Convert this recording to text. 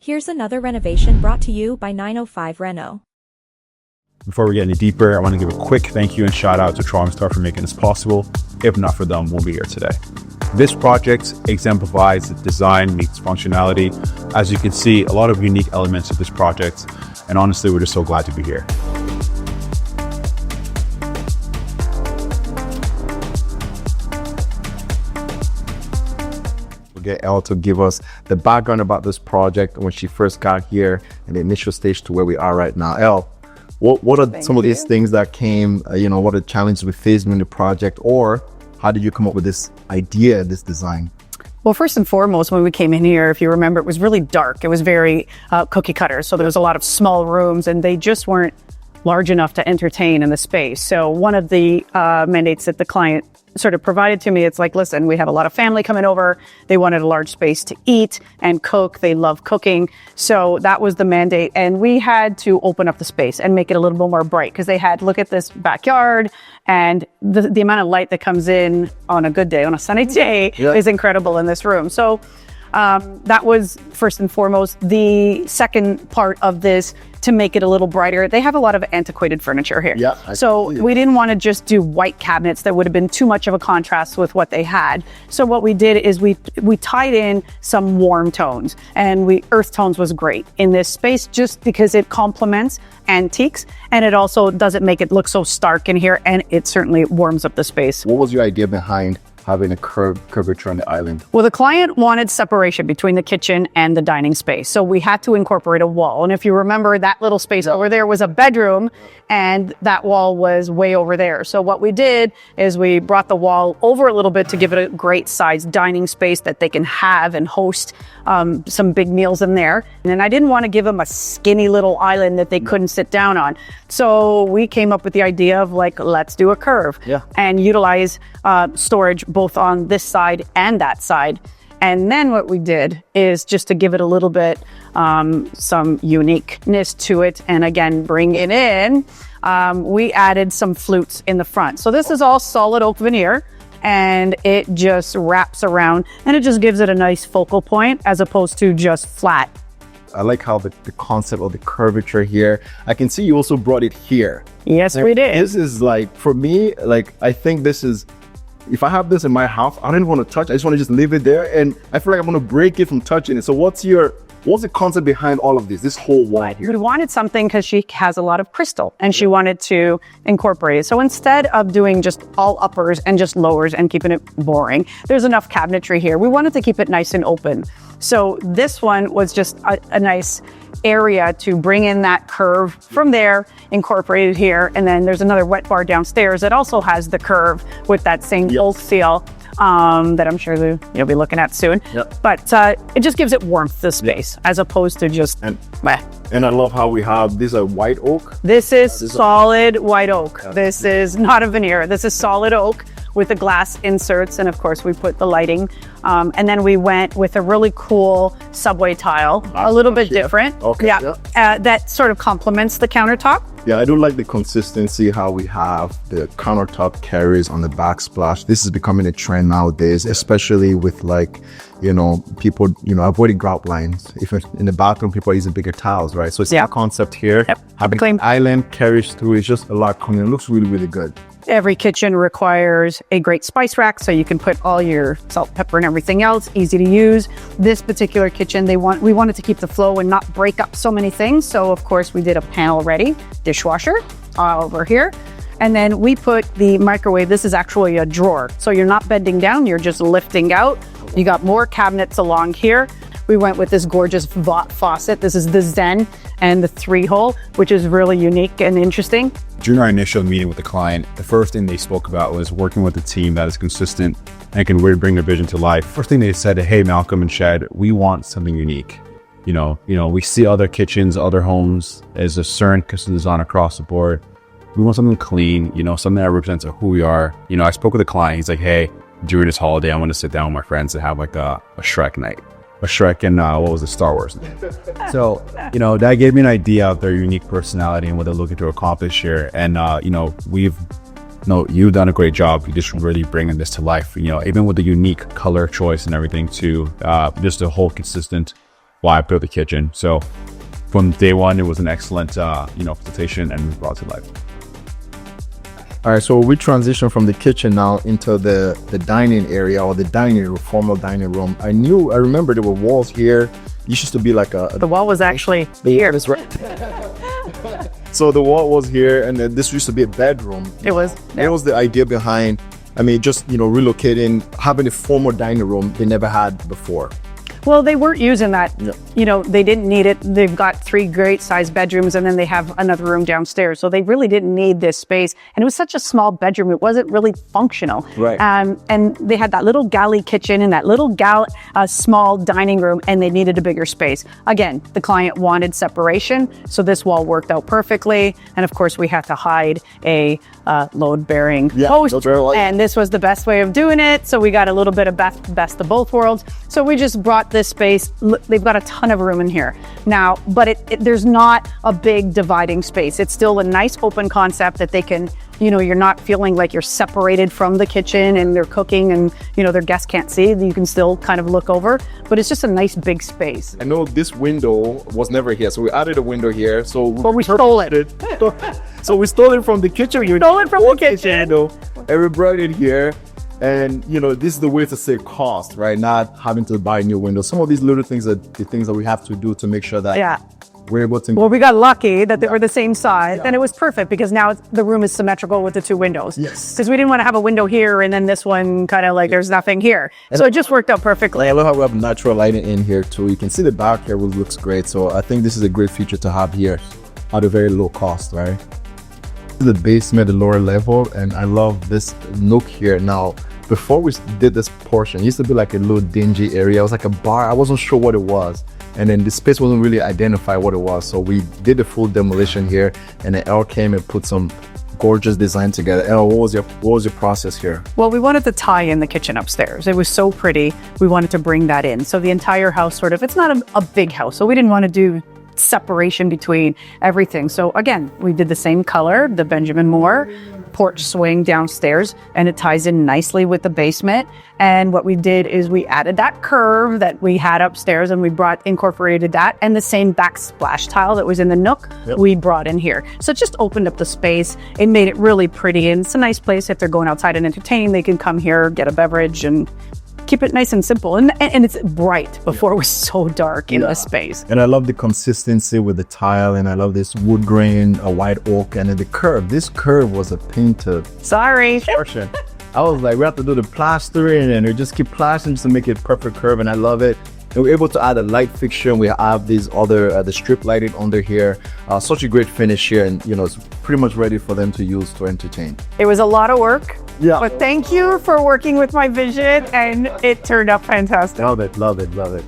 Here's another renovation brought to you by 905 Reno. Before we get any deeper, I want to give a quick thank you and shout out to Star for making this possible. If not for them, we'll be here today. This project exemplifies that design meets functionality. As you can see, a lot of unique elements of this project, and honestly, we're just so glad to be here. Get Elle to give us the background about this project when she first got here and the initial stage to where we are right now. Elle, what are some of these things that came, what are the challenges we faced in the project, or how did you come up with this idea, this design? Well, first and foremost, when we came in here, if you remember, it was really dark. It was very cookie cutter. So there was a lot of small rooms and they just weren't large enough to entertain in the space. So one of the mandates that the client sort of provided to me, it's like, listen, we have a lot of family coming over. They wanted a large space to eat and cook. They love cooking. So that was the mandate. And we had to open up the space and make it a little bit more bright because they had, look at this backyard, and the amount of light that comes in on a good day, on a sunny day, is incredible in this room. So that was first and foremost. The second part of this, to make it a little brighter, they have a lot of antiquated furniture here. So we didn't want to just do white cabinets. That would have been too much of a contrast with what they had. So what we did is we tied in some warm tones, and earth tones was great in this space just because it complements antiques, and it also doesn't make it look so stark in here, and it certainly warms up the space. What was your idea behind having a curvature on the island? Well, the client wanted separation between the kitchen and the dining space. So we had to incorporate a wall. And if you remember, that little space over there was a bedroom, and that wall was way over there. So what we did is we brought the wall over a little bit to give it a great sized dining space that they can have and host some big meals in there. And I didn't want to give them a skinny little island that they couldn't sit down on. So we came up with the idea of like, let's do a curve and utilize storage both on this side and that side. And then what we did is, just to give it a little bit some uniqueness to it, and again bring it in, we added some flutes in the front. So this is all solid oak veneer, and it just wraps around, and it just gives it a nice focal point as opposed to just flat. I like how the concept of the curvature here. I can see you also brought it here. Yes, we did. This is like, for me, like, I think this is, if I have this in my house, I don't want to touch. I just want to just leave it there, and I feel like I'm going to break it from touching it. So what's the concept behind all of this whole wall here? We wanted something because she has a lot of crystal, and she wanted to incorporate it. So instead of doing just all uppers and just lowers and keeping it boring, there's enough cabinetry here. We wanted to keep it nice and open. So this one was just a nice area to bring in that curve from there, incorporated here. And then there's another wet bar downstairs that also has the curve with that same oak seal that I'm sure you'll be looking at soon. But it just gives it warmth to the space as opposed to just meh. And I love how we have, these are white oak. This is solid white oak. This is not a veneer. This is solid oak with the glass inserts, and of course we put the lighting, and then we went with a really cool subway tile, a little bit different. That sort of complements the countertop. I do like the consistency, how we have the countertop carries on the backsplash. This is becoming a trend nowadays, especially with, like, people, avoiding grout lines. If in the bathroom, people are using bigger tiles, right? So it's a concept here. Having an island carries through is just a lot cleaner. It looks really, really good. Every kitchen requires a great spice rack, so you can put all your salt, pepper, and everything else, easy to use. This particular kitchen, we wanted to keep the flow and not break up so many things. So of course we did a panel ready dishwasher over here. And then we put the microwave. This is actually a drawer. So you're not bending down, you're just lifting out. You got more cabinets along here. We went with this gorgeous faucet. This is the Zen and the 3-hole, which is really unique and interesting. During our initial meeting with the client, the first thing they spoke about was working with a team that is consistent and can really bring their vision to life. First thing they said, hey, Malcolm and Shed, we want something unique. We see other kitchens, other homes as a certain custom design across the board. We want something clean, something that represents who we are. I spoke with the client. He's like, hey, during this holiday, I want to sit down with my friends and have like a Shrek night. A Shrek and what was it, Star Wars. So, that gave me an idea of their unique personality and what they're looking to accomplish here. And, you've done a great job. You just really bringing this to life, even with the unique color choice and everything too. Just a whole consistent why I built the kitchen. So from day one, it was an excellent, presentation and brought to life. All right, so we transition from the kitchen now into the dining area, or the dining room, formal dining room. I remember there were walls here. It used to be like The wall was actually here. That's right. So the wall was here, and then this used to be a bedroom. It was. It was the idea behind, just, relocating, having a formal dining room they never had before. Well, they weren't using that. They didn't need it. They've got 3 great sized bedrooms, and then they have another room downstairs. So they really didn't need this space. And it was such a small bedroom. It wasn't really functional. Right. And they had that little galley kitchen and that little small dining room, and they needed a bigger space. Again, the client wanted separation. So this wall worked out perfectly. And of course, we had to hide a load-bearing post. And this was the best way of doing it. So we got a little bit of best of both worlds. So we just brought this space. They've got a ton of room in here now, but there's not a big dividing space. It's still a nice open concept that they can, you're not feeling like you're separated from the kitchen and they're cooking and, their guests can't see. You can still kind of look over, but it's just a nice big space. I know this window was never here, so we added a window here. But we stole it. So we stole it from the kitchen. We stole it from the kitchen. And we brought it here. And, this is the way to save cost, right? Not having to buy new windows. Some of these little things are the things that we have to do to make sure that we're able to. Well, we got lucky that they were the same size, and it was perfect because now the room is symmetrical with the 2 windows. Yes. Because we didn't want to have a window here and then this one kind of like there's nothing here. So it just worked out perfectly. I love how we have natural lighting in here too. You can see the back here, which looks great. So I think this is a great feature to have here at a very low cost, right? This is the basement, the lower level, and I love this nook here now. Before we did this portion, it used to be like a little dingy area. It was like a bar. I wasn't sure what it was. And then the space wasn't really identify what it was. So we did a full demolition here, and then Elle came and put some gorgeous design together. Elle, what was your process here? Well, we wanted to tie in the kitchen upstairs. It was so pretty. We wanted to bring that in. So the entire house it's not a big house. So we didn't want to do separation between everything. So again, we did the same color, the Benjamin Moore porch swing downstairs, and it ties in nicely with the basement. And what we did is we added that curve that we had upstairs, and we incorporated that, and the same backsplash tile that was in the nook, we brought in here. So it just opened up the space. It made it really pretty, and it's a nice place if they're going outside and entertaining. They can come here, get a beverage, and keep it nice and simple. And it's bright. Before it was so dark in the space. And I love the consistency with the tile, and I love this wood grain, a white oak, and then the curve. This curve was a pain to portion. I was like, we have to do the plastering, and we just keep plastering just to make it perfect curve, and I love it. And we're able to add a light fixture, and we have these other the strip lighting under here. Such a great finish here, and it's pretty much ready for them to use to entertain. It was a lot of work. Yeah. But thank you for working with my vision, and it turned out fantastic. Love it, love it, love it.